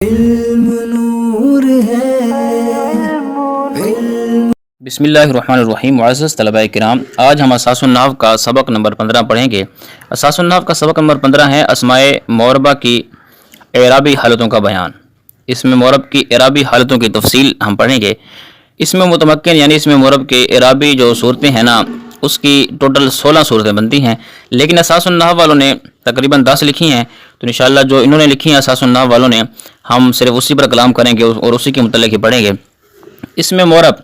علم نور ہے۔ بسم اللہ الرحمن الرحیم۔ معزز طلباء کرام، آج ہم اساس النحو کا سبق نمبر 15 پڑھیں گے۔ اساس النحو کا سبق نمبر 15 ہے اسماء معربہ کی اعرابی حالتوں کا بیان۔ اس میں معرب کی اعرابی حالتوں کی تفصیل ہم پڑھیں گے۔ اس میں متمکن یعنی اس میں معرب کے اعرابی جو صورتیں ہیں نا، اس کی ٹوٹل 16 صورتیں بنتی ہیں، لیکن اساس النحو والوں نے تقریباً 10 لکھی ہیں۔ تو انشاءاللہ جو انہوں نے لکھی ہیں اساس النحو والوں نے، ہم صرف اسی پر کلام کریں گے اور اسی کے متعلق ہی پڑھیں گے۔ اس میں معرب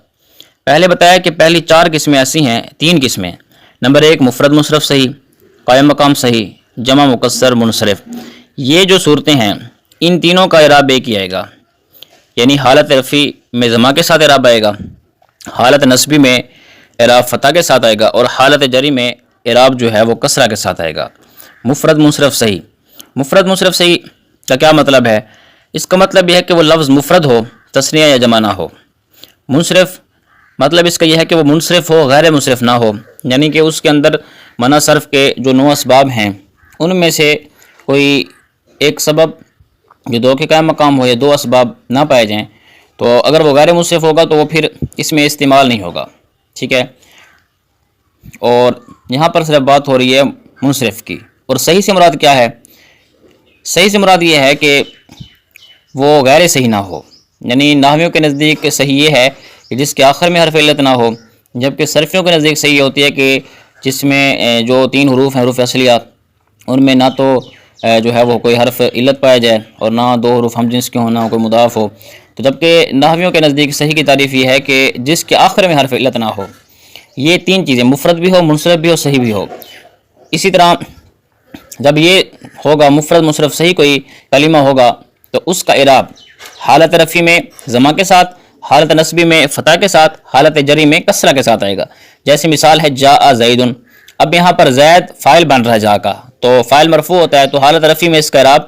پہلے بتایا کہ پہلی 4 قسمیں ایسی ہیں، 3 قسمیں۔ نمبر 1 مفرد منصرف صحیح، قائم مقام صحیح، جمع مکسر منصرف۔ یہ جو صورتیں ہیں ان تینوں کا اعراب ایک ہی آئے گا، یعنی حالت رفع میں ضمہ کے ساتھ اعراب آئے گا، حالت نصبی میں اعراب فتح کے ساتھ آئے گا، اور حالت جری میں اعراب جو ہے وہ کسرہ کے ساتھ آئے گا۔ مفرد منصرف صحیح، مفرد منصرف صحیح کا کیا مطلب ہے؟ اس کا مطلب یہ ہے کہ وہ لفظ مفرد ہو، تثنیہ یا جمع نہ ہو۔ منصرف مطلب اس کا یہ ہے کہ وہ منصرف ہو، غیر منصرف نہ ہو، یعنی کہ اس کے اندر منع صرف کے جو 9 اسباب ہیں ان میں سے کوئی ایک سبب جو 2 کے قائم مقام ہو یا 2 اسباب نہ پائے جائیں، تو اگر وہ غیر منصرف ہوگا تو وہ پھر اس میں استعمال نہیں ہوگا، ٹھیک ہے۔ اور یہاں پر صرف بات ہو رہی ہے منصرف کی۔ اور صحیح سے مراد کیا ہے؟ صحیح سے مراد یہ ہے کہ وہ غیر صحیح نہ ہو، یعنی نحویوں کے نزدیک صحیح یہ ہے کہ جس کے آخر میں حرف علت نہ ہو، جبکہ صرفیوں کے نزدیک صحیح یہ ہوتی ہے کہ جس میں جو 3 حروف ہیں، حروف اصلیہ، ان میں نہ تو جو ہے وہ کوئی حرف علت پایا جائے اور نہ 2 حروف ہم جنس کے ہوں، نہ کوئی مضاف ہو۔ تو جبکہ نحویوں کے نزدیک صحیح کی تعریف یہ ہے کہ جس کے آخر میں حرف علت نہ ہو۔ یہ 3 چیزیں، مفرد بھی ہو، منصرف بھی ہو، صحیح بھی ہو۔ اسی طرح جب یہ ہوگا مفرد منصرف صحیح کوئی کلمہ ہوگا تو اس کا اعراب حالت رفع میں ضمہ کے ساتھ، حالت نصبی میں فتح کے ساتھ، حالت جری میں کسرہ کے ساتھ آئے گا۔ جیسے مثال ہے جاء زید۔ اب یہاں پر زید فاعل بن رہا ہے جا کا، تو فاعل مرفوع ہوتا ہے تو حالت رفع میں اس کا اعراب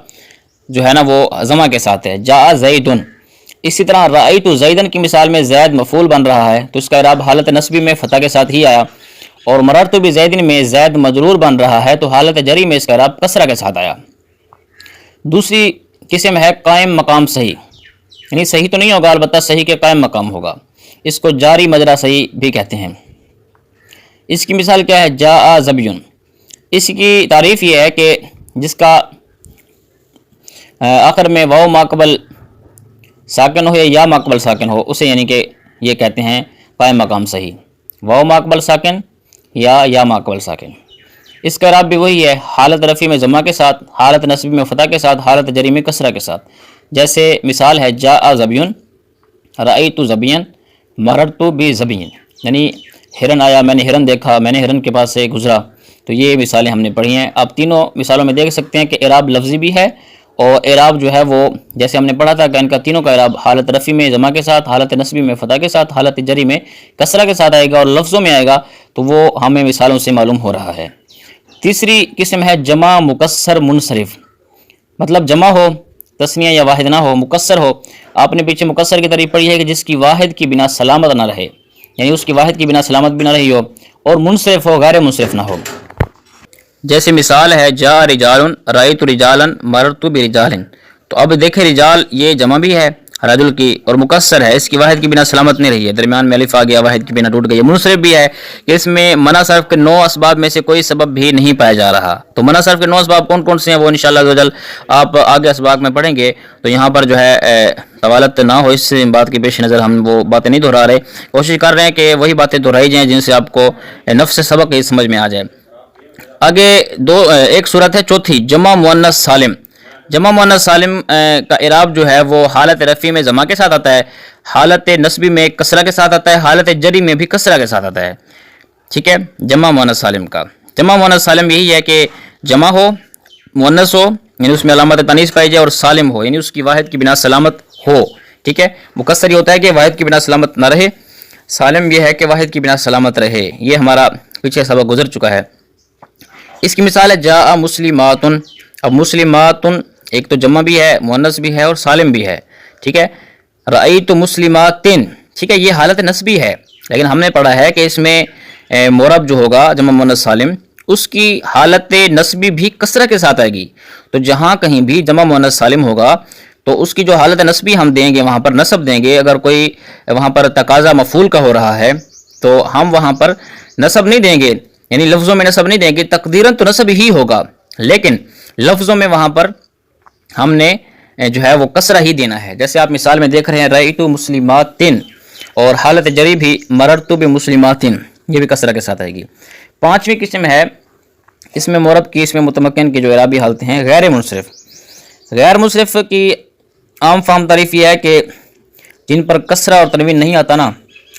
جو ہے نا وہ ضمہ کے ساتھ ہے، جاء زید۔ اسی طرح رأیت زیدن کی مثال میں زید مفعول بن رہا ہے تو اس کا اعراب حالت نصبی میں فتح کے ساتھ ہی آیا، اور مررت بزیدن میں زید مجرور بن رہا ہے تو حالت جری میں اس کا اعراب کسرہ کے ساتھ آیا۔ دوسری قسم ہے قائم مقام صحیح، یعنی صحیح تو نہیں ہوگا، البتہ صحیح کے قائم مقام ہوگا۔ اس کو جاری مجرا صحیح بھی کہتے ہیں۔ اس کی مثال کیا ہے؟ جاء ظبی۔ اس کی تعریف یہ ہے کہ جس کا آخر میں واو ماقبل ساکن ہو یا ماقبل ساکن ہو، اسے یعنی کہ یہ کہتے ہیں قائم مقام صحیح، واو ماقبل ساکن یا ماقبل ساکن۔ اس کا اعراب بھی وہی ہے، حالت رفع میں ضمہ کے ساتھ، حالت نصبی میں فتح کے ساتھ، حالت جری میں کسرہ کے ساتھ۔ جیسے مثال ہے جاء ظبی، رأیت ظبیا، مررت بظبی، یعنی ہرن آیا، میں نے ہرن دیکھا، میں نے ہرن کے پاس سے گزرا۔ تو یہ مثالیں ہم نے پڑھی ہیں۔ آپ تینوں مثالوں میں دیکھ سکتے ہیں کہ اعراب لفظی بھی ہے، اور اعراب جو ہے وہ جیسے ہم نے پڑھا تھا کہ ان کا تینوں کا اعراب حالت رفع میں ضمہ کے ساتھ، حالت نصبی میں فتح کے ساتھ، حالت جری میں کسرہ کے ساتھ آئے گا، اور لفظوں میں آئے گا تو وہ ہمیں مثالوں سے معلوم ہو رہا ہے۔ تیسری قسم ہے جمع مکسر منصرف، مطلب جمع ہو، تثنیہ یا واحد نہ ہو، مکسر ہو۔ آپ نے پیچھے مکسر کی تعریف پڑھی ہے کہ جس کی واحد کی بنا سلامت نہ رہے، یعنی اس کی واحد کی بنا سلامت بھی نہ رہی ہو، اور منصرف ہو، غیر منصرف نہ ہو۔ جیسے مثال ہے جاء رجال، رأیت رجالا، مررت برجال۔ تو اب دیکھیں رجال یہ جمع بھی ہے رجل کی، اور مکسر ہے، اس کی واحد کی بنا سلامت نہیں رہی ہے، درمیان میں الف آ گیا، واحد کی بنا ٹوٹ گئی۔ منصرف بھی ہے کہ اس میں منع صرف کے 9 اسباب میں سے کوئی سبب بھی نہیں پایا جا رہا۔ تو منع صرف کے 9 اسباب کون کون سے ہیں وہ انشاءاللہ عزوجل آپ آگے اسباق میں پڑھیں گے، تو یہاں پر جو ہے طوالت نہ ہو، اس بات کے پیش نظر ہم وہ باتیں نہیں دہرا رہے، کوشش کر رہے ہیں کہ وہی باتیں دہرائی جائیں جن سے آپ کو نفس سبق ہی سمجھ میں آ جائے۔ آگے ایک صورت ہے چوتھی، جمع مؤنث سالم۔ جمع مؤنث سالم کا اعراب جو ہے وہ حالت رفع میں ضمہ کے ساتھ آتا ہے، حالت نصبی میں کسرہ کے ساتھ آتا ہے، حالت جری میں بھی کسرہ کے ساتھ آتا ہے، ٹھیک ہے۔ جمع مؤنث سالم کا جمع مؤنث سالم یہی ہے کہ جمع ہو، مؤنث ہو، یعنی اس میں علامت تانیث پائی جائے، اور سالم ہو، یعنی اس کی واحد کی بنا سلامت ہو، ٹھیک ہے۔ مکسر یہ ہوتا ہے کہ واحد کی بنا سلامت نہ رہے، سالم یہ ہے کہ واحد کی بنا سلامت رہے۔ یہ ہمارا پیچھے سبق گزر چکا ہے۔ اس کی مثال ہے جاء مسلمات۔ اب مسلمات ایک تو جمع بھی ہے، مؤنث بھی ہے، اور سالم بھی ہے، ٹھیک ہے۔ رأیت مسلمات، ٹھیک ہے، یہ حالت نصبی ہے، لیکن ہم نے پڑھا ہے کہ اس میں معرب جو ہوگا جمع مؤنث سالم، اس کی حالت نصبی بھی کسرہ کے ساتھ آئے گی۔ تو جہاں کہیں بھی جمع مؤنث سالم ہوگا تو اس کی جو حالت نسبی ہم دیں گے وہاں پر نصب دیں گے. اگر کوئی وہاں پر تقاضا مفعول کا ہو رہا ہے تو ہم وہاں پر نصب نہیں دیں گے، یعنی لفظوں میں نصب نہیں دیں گے، تقدیراً تو نصب ہی ہوگا لیکن لفظوں میں وہاں پر ہم نے جو ہے وہ کسرہ ہی دینا ہے. جیسے آپ مثال میں دیکھ رہے ہیں رأیت مسلمات، اور حالت جری بھی مررت بمسلمات، یہ بھی کسرہ کے ساتھ آئے گی. پانچویں قسم ہے اس میں مورب کی، اس میں متمکن کی جو اعرابی حالتیں ہیں غیر منصرف. غیر منصرف کی عام فہم تعریف یہ ہے کہ جن پر کسرہ اور تنوین نہیں آتا نا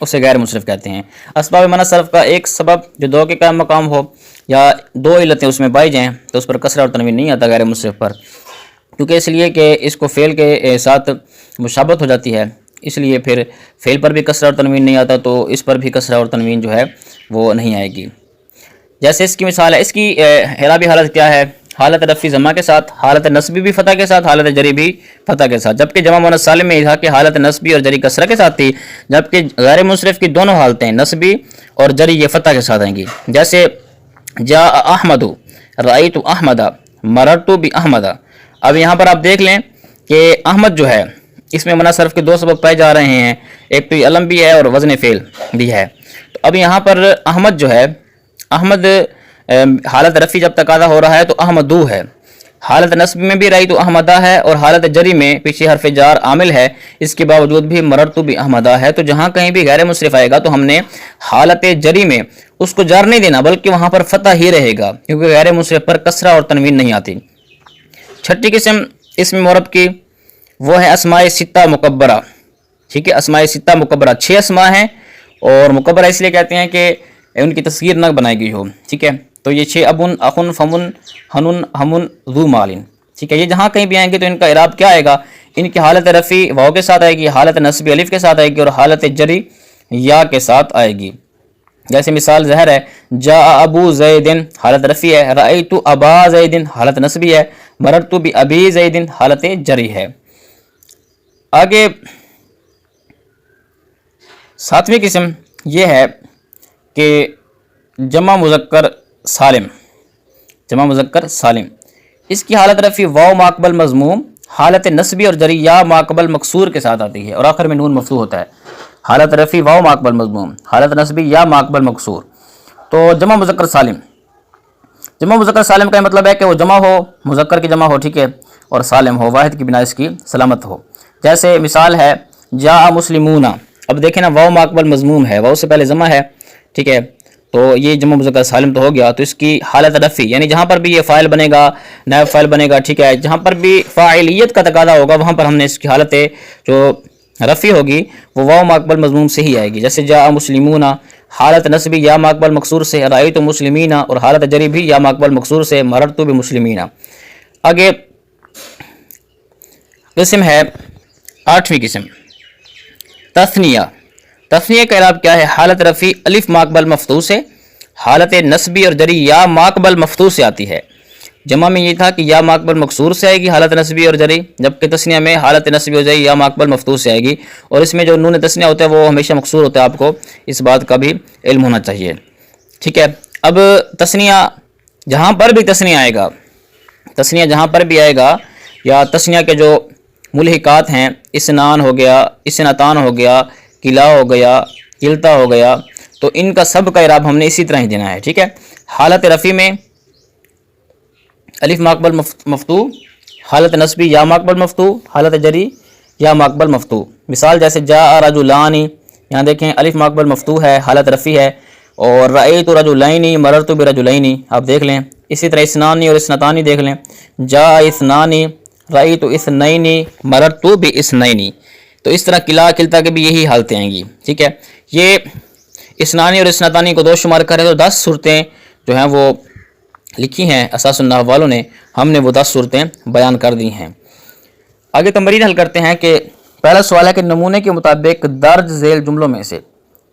اسے غیر منصرف کہتے ہیں. اسباب منع صرف کا ایک سبب جو دو کے قائم مقام ہو یا دو علتیں اس میں پائی جائیں تو اس پر کسرہ اور تنوین نہیں آتا غیر منصرف پر، کیونکہ اس لیے کہ اس کو فعل کے ساتھ مشابہت ہو جاتی ہے، اس لیے پھر فعل پر بھی کسرہ اور تنوین نہیں آتا تو اس پر بھی کسرہ اور تنوین جو ہے وہ نہیں آئے گی. جیسے اس کی مثال ہے، اس کی اعرابی حالت کیا ہے؟ حالت رفعی ضمہ کے ساتھ، حالت نصبی بھی فتح کے ساتھ، حالت جری بھی فتح کے ساتھ. جبکہ جمع مؤنث سالم میں یہ کہ حالت نصبی اور جری کسرہ کے ساتھ تھی، جبکہ غیر منصرف کی دونوں حالتیں نصبی اور جری یہ فتح کے ساتھ آئیں گی. جیسے جاء احمد، رأیت احمد، مررت باحمد. اب یہاں پر آپ دیکھ لیں کہ احمد جو ہے اس میں منع صرف کے دو سبب پائے جا رہے ہیں، ایک تو یہ علم بھی ہے اور وزن فعل بھی ہے. تو اب یہاں پر احمد جو ہے، احمد حالت رفعی جب تقاضا ہو رہا ہے تو احمدو ہے، حالت نصب میں بھی رأیت احمدہ ہے اور حالت جری میں پیچھے حرف جار عامل ہے، اس کے باوجود بھی مررت باحمدہ ہے. تو جہاں کہیں بھی غیر منصرف آئے گا تو ہم نے حالت جری میں اس کو جار نہیں دینا بلکہ وہاں پر فتح ہی رہے گا، کیونکہ غیر منصرف پر کسرہ اور تنوین نہیں آتی. چھٹی قسم اسم مورب کی وہ ہے اسماء ستہ مکبرہ. ٹھیک ہے، اسماء ستہ مکبرہ 6 اسماء ہیں اور مکبرہ اس لیے کہتے ہیں کہ ان کی تصغیر نہ بنائی گئی ہو. ٹھیک ہے، تو یہ 6 ابن، اخن، فمن، ہنن، ہمن، ذو مالن. ٹھیک ہے، یہ جہاں کہیں بھی آئیں گے تو ان کا اعراب کیا آئے گا؟ ان کی حالت رفعی واو کے ساتھ آئے گی، حالت نصبی الف کے ساتھ آئے گی اور حالت جری یا کے ساتھ آئے گی. جیسے مثال ظاہر ہے جاء ابو زید، حالت رفعی ہے، رأیت ابا زید حالت نصبی ہے، مررت بابی زید حالت جری ہے. آگے 7ویں قسم یہ ہے کہ جمع مذکر سالم. جمع مذکر سالم، اس کی حالت رفعی واو ماقبل مضموم، حالت نصبی اور جری یا ماقبل مکسور کے ساتھ آتی ہے اور آخر میں نون مفتوح ہوتا ہے. حالت رفعی واو ماقبل مضموم، حالت نصبی یا ماقبل مکسور. تو جمع مذکر سالم، جمع مذکر سالم کا مطلب ہے کہ وہ جمع ہو، مذکر کی جمع ہو، ٹھیک ہے، اور سالم ہو، واحد کی بنا اس کی سلامت ہو. جیسے مثال ہے جاء مسلمون. اب دیکھیں نا واو ماقبل مضموم ہے، واو سے پہلے جمع ہے، ٹھیک ہے، تو یہ جمع مذکر سالم تو ہو گیا. تو اس کی حالت رفعی یعنی جہاں پر بھی یہ فاعل بنے گا، نائب فاعل بنے گا، ٹھیک ہے، جہاں پر بھی فاعلیت کا تقاضا ہوگا وہاں پر ہم نے اس کی حالت جو رفعی ہوگی وہ واو ماقبل مضموم سے ہی آئے گی. جیسے جاء مسلمون حالت نصبی یا ماقبل مکسور سے، رأیت مسلمین اور حالت جری بھی یا ماقبل مکسور سے، مررت بمسلمین. آگے قسم ہے 8ویں قسم تثنیہ. تثنیہ کا اعراب کیا ہے؟ حالت رفعی الف ماقبل مفتوح سے، حالت نصبی اور جری یا ماقبل مفتوح سے آتی ہے. جمع میں یہ تھا کہ یا ماقبل مکسور سے آئے گی حالت نصبی اور جری، جبکہ تثنیہ میں حالت نصبی اور جری یا ماقبل مفتوح سے آئے گی اور اس میں جو نون تثنیہ ہوتا ہے وہ ہمیشہ مکسور ہوتا ہے. آپ کو اس بات کا بھی علم ہونا چاہیے. ٹھیک ہے، اب تثنیہ جہاں پر بھی تثنیہ آئے گا، تثنیہ جہاں پر بھی آئے گا یا تثنیہ کے جو ملحقات ہیں، اسنان ہو گیا، اسنتان ہو گیا، کلا ہو گیا، کلتا ہو گیا، تو ان کا سب کا اعراب ہم نے اسی طرح ہی دینا ہے. ٹھیک ہے، حالت رفعی میں الف ماقبل مفتوح، حالت نصبی یا ماقبل مفتوح، حالت جری یا ماقبل مفتوح. مثال جیسے جاء رجلان، یہاں دیکھیں الف ماقبل مفتوح ہے، حالت رفعی ہے، اور رأیت رجلین مررت برجلین. آپ دیکھ لیں. اسی طرح اسنانی اور اسنتانی دیکھ لیں، جاء اثنان، رأیت اثنین، مررت باثنین. تو اس طرح کلا کلتا کے بھی یہی حالتیں آئیں گی. ٹھیک ہے، یہ اسنانی اور اسنتانی کو 2 شمار کریں تو 10 صورتیں جو ہیں وہ لکھی ہیں اساس النحو والوں نے، ہم نے وہ 10 صورتیں بیان کر دی ہیں. آگے تمرین حل کرتے ہیں کہ پہلا سوال ہے کہ نمونے کے مطابق درج ذیل جملوں میں سے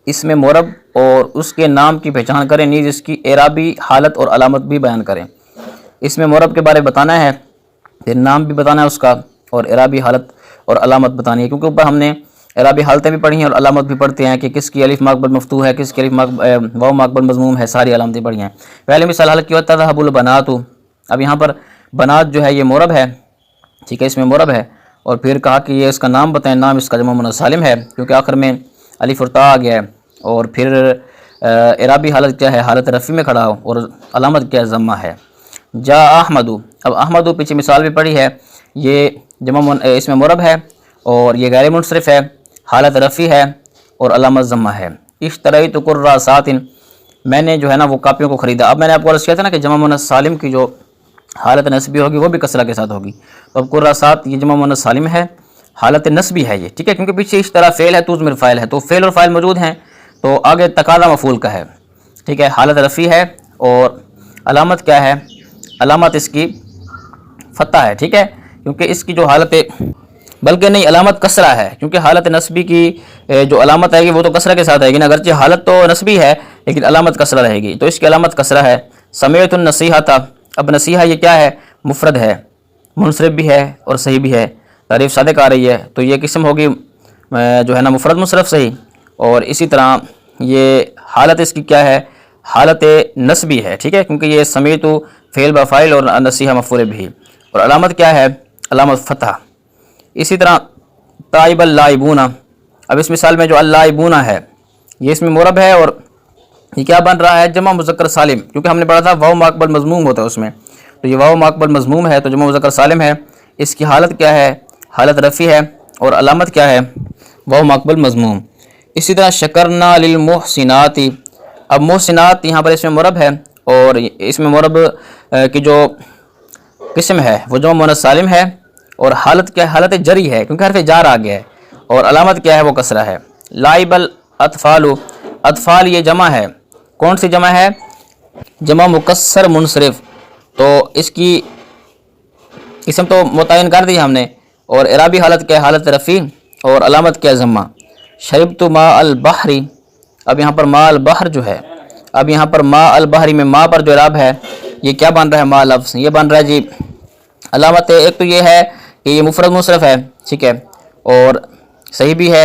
اس میں مورب اور اس کے نام کی پہچان کریں، نیز اس کی اعرابی حالت اور علامت بھی بیان کریں. اس میں مورب کے بارے میں بتانا ہے، پھر نام بھی بتانا ہے اس کا اور اعرابی حالت اور علامت بتانی ہے، کیونکہ اوپر ہم نے اعرابی حالتیں بھی پڑھی ہیں اور علامت بھی پڑھتے ہیں کہ کس کی الف ماقبل مفتوح ہے، کس کی واو ماقبل مضموم ہے، ساری علامتیں پڑھی ہیں. پہلے مثال حل کیا تذهب البنات. اب یہاں پر بنات جو ہے یہ مورب ہے، ٹھیک ہے، اس میں مورب ہے اور پھر کہا کہ یہ اس کا نام بتائیں، نام اس کا جمع مؤنث سالم ہے کیونکہ آخر میں الف اور تا آ گیا ہے، اور پھر اعرابی حالت کیا ہے، حالت رفع میں کھڑا ہو، اور علامت کیا ہے، ضمہ ہے۔ جا احمد، اب احمد پیچھے مثال بھی پڑھی ہے، یہ اس میں مرب ہے اور یہ غیر منصرف ہے، حالت رفع ہے اور علامت ضمہ ہے۔ اشتریت کراسات، میں نے جو ہے نا وہ کاپیوں کو خریدا۔ اب میں نے آپ کو عرض کیا تھا نا کہ جمع مؤنث سالم کی جو حالت نسبی ہوگی وہ بھی کسرہ کے ساتھ ہوگی، تو اب کراسات یہ جمع مؤنث سالم ہے، حالت نسبی ہے یہ، ٹھیک ہے، کیونکہ پیچھے اس طرح فعل ہے تو ضمیر فاعل ہے، تو فعل اور فاعل موجود ہیں تو آگے تقاضا مفعول کا ہے، ٹھیک ہے، حالت رفع ہے اور علامت کیا ہے، علامت اس کی فتح ہے، ٹھیک ہے، کیونکہ اس کی جو حالت بلکہ نہیں علامت کسرہ ہے، کیونکہ حالت نسبی کی جو علامت آئے گی وہ تو کسرہ کے ساتھ آئے گی نا، اگرچہ حالت تو نسبی ہے لیکن علامت کسرہ رہے گی، تو اس کی علامت کسرہ ہے۔ سمیعت النصیحۃ، اب نصیحہ یہ کیا ہے، مفرد ہے، منصرف بھی ہے اور صحیح بھی ہے، تعریف صادق آ رہی ہے تو یہ قسم ہوگی جو ہے نا مفرد منصرف صحیح، اور اسی طرح یہ حالت اس کی کیا ہے، حالت نسبی ہے، ٹھیک ہے، کیونکہ یہ سمیعت فعل بفاعل اور نصیحہ مفعول بھی، اور علامت کیا ہے، علامت فتح۔ اسی طرح تائب اللاعبون، اب اس مثال میں جو اللاعبون ہے یہ اس میں مرب ہے اور یہ کیا بن رہا ہے، جمع مذکر سالم، کیونکہ ہم نے پڑھا تھا واو ماقبل مضموم ہوتا ہے اس میں، تو یہ واو ماقبل مضموم ہے تو جمع مذکر سالم ہے، اس کی حالت کیا ہے، حالت رفع ہے اور علامت کیا ہے، واو ماقبل مضموم۔ اسی طرح شکرنا للمحسنات، اب محسنات یہاں پر اس میں مرب ہے اور اس میں مرب کی جو قسم ہے وہ جمع مؤنث سالم ہے اور حالت کیا ہے، حالت جری ہے کیونکہ حرف جار آ گیا ہے، اور علامت کیا ہے، وہ کسرہ ہے۔ لائب الاطفال، اطفال یہ جمع ہے، کون سی جمع ہے، جمع مکسر منصرف، تو اس کی قسم تو متعین کر دی ہم نے، اور اعرابی حالت کیا ہے، حالت رفع اور علامت کیا ہے، ضمہ۔ شربت ماء البحر، اب یہاں پر ماء البحر جو ہے، اب یہاں پر ماء البحر میں ماء پر جو اعراب ہے یہ کیا بن رہا ہے، ماء لفظ، یہ بن رہا ہے جی علامت ایک تو یہ ہے کہ یہ مفرد منصرف ہے، ٹھیک ہے، اور صحیح بھی ہے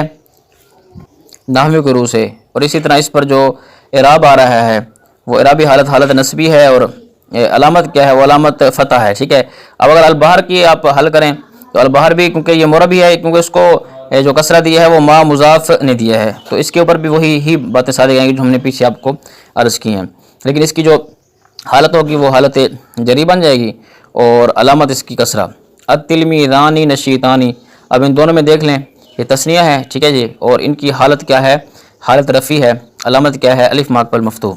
نحوی کے روح سے، اور اسی طرح اس پر جو اعراب آ رہا ہے وہ اعرابی حالت حالت نسبی ہے اور علامت کیا ہے، وہ علامت فتح ہے، ٹھیک ہے۔ اب اگر البحر کی آپ حل کریں تو البحر بھی کیونکہ یہ مرب ہی ہے، کیونکہ اس کو جو کسرہ دیا ہے وہ ما مضاف نے دیا ہے، تو اس کے اوپر بھی وہی ہی باتیں صادق آئیں گی جو ہم نے پیچھے آپ کو عرض کی ہیں، لیکن اس کی جو حالت ہوگی وہ حالت جری بن جائے گی اور علامت اس کی کسرہ۔ التلمیذان نشیطان، اب ان دونوں میں دیکھ لیں یہ تثنیہ ہے، ٹھیک ہے جی، اور ان کی حالت کیا ہے، حالت رفع ہے، علامت کیا ہے، الف ماقبل مفتوح۔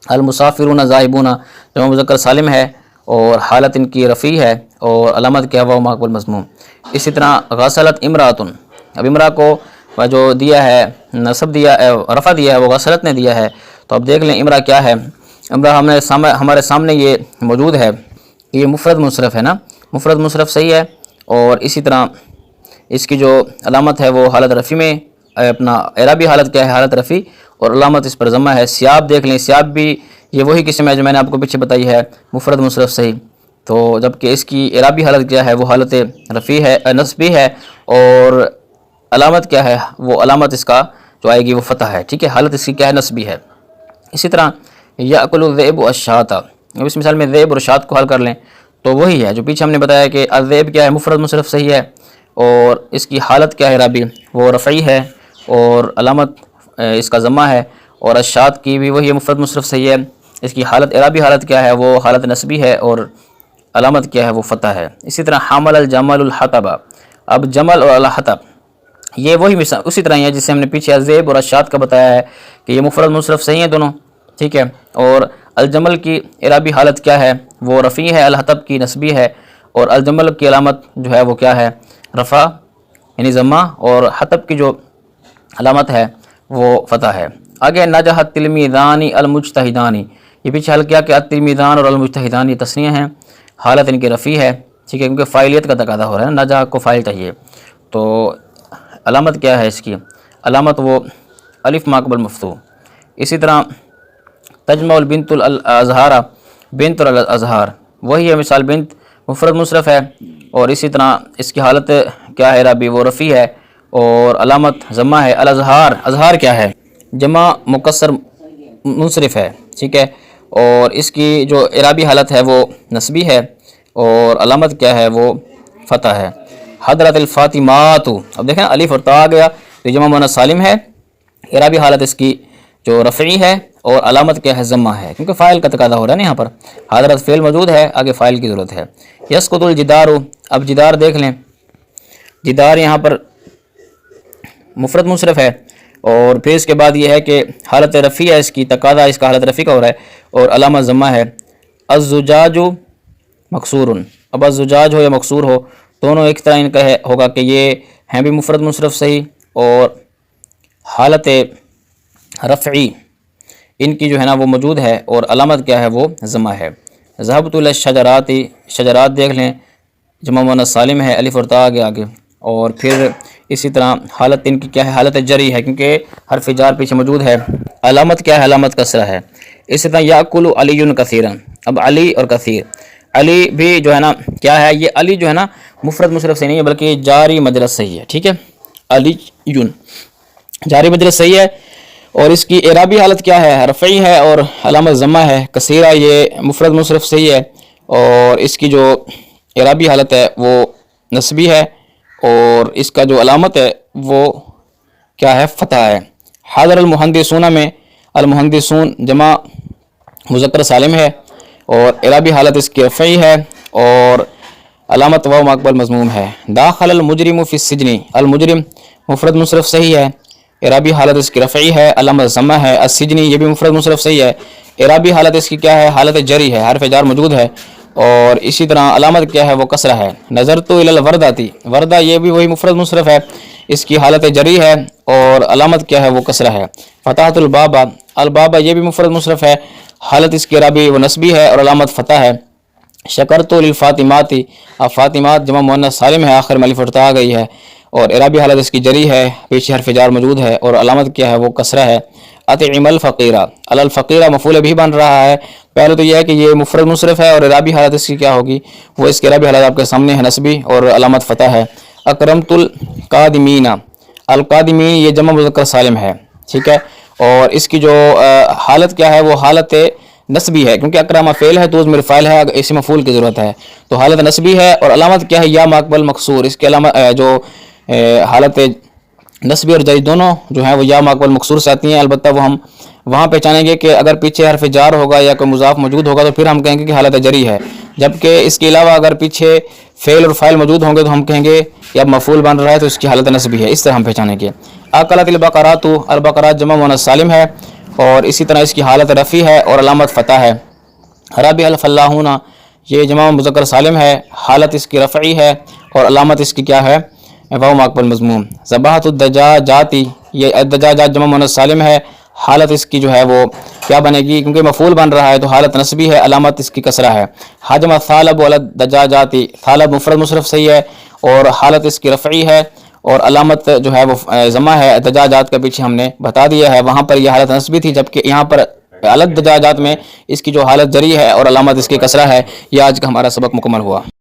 المسافرون ذاہبون جمع مذکر سالم ہے اور حالت ان کی رفع ہے اور علامت کیا ہے، واو ماقبل مضموم۔ اسی طرح غسلت امرات، اب امرا کو جو دیا ہے نصب دیا رفع دیا ہے وہ غسلت نے دیا ہے، تو اب دیکھ لیں امرا کیا ہے، امرا ہمارے سامنے یہ موجود ہے، یہ مفرد منصرف ہے نا، مفرد منصرف صحیح ہے، اور اسی طرح اس کی جو علامت ہے وہ حالت رفع میں، اپنا اعرابی حالت کیا ہے، حالت رفع، اور علامت اس پر ضمہ ہے۔ سیاب دیکھ لیں، سیاب بھی یہ وہی قسم ہے جو میں نے آپ کو پیچھے بتائی ہے، مفرد منصرف صحیح، تو جبکہ اس کی اعرابی حالت کیا ہے، وہ حالت رفع ہے، نصبی ہے، اور علامت کیا ہے، وہ علامت اس کا جو آئے گی وہ فتح ہے، ٹھیک ہے، حالت اس کی کیا ہے، نصبی ہے۔ اسی طرح یأکل الذئب الشاۃ، اب اس مثال میں ذئب اور شاۃ کو حل کر لیں تو وہی ہے جو پیچھے ہم نے بتایا کہ الذئب کیا ہے، مفرد منصرف صحیح ہے اور اس کی حالت کیا ہے، اعرابی وہ رفعی ہے اور علامت اس کا ضمہ ہے، اور الشاۃ کی بھی وہی مفرد منصرف صحیح ہے، اس کی حالت اعرابی حالت کیا ہے، وہ حالت نسبی ہے اور علامت کیا ہے، وہ فتح ہے۔ اسی طرح حمل الجمل الحطب، اب جمل اور الحطب یہ وہی مثال اسی طرح ہی ہے جسے ہم نے پیچھے الذئب اور الشاۃ کا بتایا ہے کہ یہ مفرد منصرف صحیح ہیں دونوں، ٹھیک ہے، اور الجمل کی اعرابی حالت کیا ہے، وہ رفعی ہے، الحطب کی نسبی ہے، اور الجمل کی علامت جو ہے وہ کیا ہے، رفع یعنی ضمہ، اور حطب کی جو علامت ہے وہ فتح ہے۔ آگے نجح التلمیذان المجتہدان، یہ پیچھے حل کیا کہ التلمیذان اور المجتہدان یہ تثنیہ ہیں، حالت ان کی رفع ہے، ٹھیک ہے، کیونکہ فاعلیت کا تقاضا ہو رہا ہے نا، نجح کو فاعل چاہیے، تو علامت کیا ہے اس کی، علامت وہ الف ماقبل مفتوح۔ اسی طرح تجمع البنت الازہار، بنت اور الازہار وہی ہے مثال، بنت مفرد منصرف ہے اور اسی طرح اس کی حالت کیا ہے، اعرابی وہ رفع ہے اور علامت ضمہ ہے۔ الازہار، ازہار کیا ہے، جمع مکسر منصرف ہے، ٹھیک ہے، اور اس کی جو اعرابی حالت ہے وہ نسبی ہے اور علامت کیا ہے، وہ فتح ہے۔ حضرت الفاطمات، اب دیکھیں الف اور تا آ گیا تو جمع مؤنث سالم ہے، اعرابی حالت اس کی جو رفعی ہے اور علامت کیا ہے ضمہ ہے، کیونکہ فاعل کا تقاضا ہو رہا ہے نا یہاں پر، حضرت فعل موجود ہے، آگے فاعل کی ضرورت ہے۔ یسقط الجدار، اب جدار دیکھ لیں، جدار یہاں پر مفرد منصرف ہے، اور پھر اس کے بعد یہ ہے کہ حالت رفعی ہے، اس کی تقاضا اس کا حالت رفعی کا ہو رہا ہے اور علامت ضمہ ہے۔ الزجاج مکسور، اب الزجاج ہو یا مکسور ہو دونوں ایک طرح ان کا ہوگا کہ یہ ہیں بھی مفرد منصرف صحیح، اور حالت رفعی ان کی جو ہے نا وہ موجود ہے اور علامت کیا ہے وہ ضمہ ہے۔ ذهبت الى الشجرات، شجرات دیکھ لیں جمع مؤنث سالم ہے، الف اور تا آگے، اور پھر اسی طرح حالت ان کی کیا ہے حالت جری ہے، کیونکہ حرف جار پیچھے موجود ہے، علامت کیا ہے علامت کسرہ ہے۔ اسی طرح یاکل علی کثیرا، اب علی اور کثیر، علی بھی جو ہے نا کیا ہے، یہ علی جو ہے نا مفرد مشرف سے نہیں ہے بلکہ جاری مجرد صحیح ہے، ٹھیک ہے، علی جاری مجرد صحیح ہے، اور اس کی اعرابی حالت کیا ہے رفعی ہے اور علامت ضمہ ہے۔ کثیرہ یہ مفرد منصرف صحیح ہے اور اس کی جو اعرابی حالت ہے وہ نسبی ہے، اور اس کا جو علامت ہے وہ کیا ہے فتح ہے۔ حاضر المہندسون میں المہندسون جمع مذکر سالم ہے اور اعرابی حالت اس کی رفعی ہے اور علامت واو مقبل مضموم ہے۔ داخل المجرم فی السجن، المجرم مفرد منصرف صحیح ہے، اعرابی حالت اس کی رفعی ہے، علامت ضمہ ہے۔ السجن یہ بھی مفرد منصرف صحیح ہے، اعرابی حالت اس کی کیا ہے حالت جری ہے، حرف جار موجود ہے، اور اسی طرح علامت کیا ہے وہ کسرہ ہے۔ نظرت الی الوردۃ، وردہ یہ بھی وہی مفرد منصرف ہے، اس کی حالت جری ہے اور علامت کیا ہے وہ کسرہ ہے۔ فتحت الباب، الباب یہ بھی مفرد منصرف ہے، حالت اس کی اعرابی و نسبی ہے اور علامت فتح ہے۔ شکرت للفاطمات، اب فاطمات جمع مؤنث سالم ہے، آخر میں الف اور تا آ گئی ہے اور اعرابی حالت اس کی جری ہے، پیچھے حرف جار موجود ہے اور علامت کیا ہے وہ کسرہ ہے۔ اطعم الفقیرہ، الفقیرہ مفعول بھی بن رہا ہے، پہلے تو یہ ہے کہ یہ مفرد منصرف ہے اور اعرابی حالت اس کی کیا ہوگی وہ اس کی اعرابی حالت آپ کے سامنے ہے نسبی اور علامت فتح ہے۔ اکرمت القادمین، القادمین یہ جمع مذکر سالم ہے، ٹھیک ہے، اور اس کی جو حالت کیا ہے وہ حالت نسبی ہے، کیونکہ اکرم فعل ہے تو اس میں فاعل ہے، اسی مفعول کی ضرورت ہے، تو حالت نسبی ہے اور علامت کیا ہے یا مقبل مکسور، اس کے علامت جو حالت نسبی اور جری دونوں جو ہیں وہ یا مقبل مکسور سے آتی ہیں، البتہ وہ ہم وہاں پہچانیں گے کہ اگر پیچھے حرف جار ہوگا یا کوئی مضاف موجود ہوگا تو پھر ہم کہیں گے کہ حالت جری ہے، جبکہ اس کے علاوہ اگر پیچھے فعل اور فاعل موجود ہوں گے تو ہم کہیں گے یا مفعول بن رہا ہے تو اس کی حالت نسبی ہے، اس طرح ہم پہچانیں گے۔ اکلت البقرات، البقرات جمع مؤنث سالم ہے اور اسی طرح اس کی حالت رفعی ہے اور علامت فتح ہے۔ ربح الفلاحون یہ جمع مذکر سالم ہے، حالت اس کی رفعی ہے اور علامت اس کی کیا ہے واو مقبل مضموم۔ ذبحت الدجاجات، یہ الدجاجات جمع مؤنث سالم ہے، حالت اس کی جو ہے وہ کیا بنے گی، کیونکہ مفعول بن رہا ہے تو حالت نسبی ہے، علامت اس کی کسرہ ہے۔ حجم الثعلب علی الدجاجات، ثعلب مفرد منصرف صحیح ہے اور حالت اس کی رفعی ہے اور علامت جو ہے وہ ضمہ ہے، دجاجات کا پیچھے ہم نے بتا دیا ہے، وہاں پر یہ حالت نسبی تھی، جبکہ یہاں پر الگ دجاجات میں اس کی جو حالت جری ہے اور علامت اس کی کسرہ ہے۔ یہ آج کا ہمارا سبق مکمل ہوا۔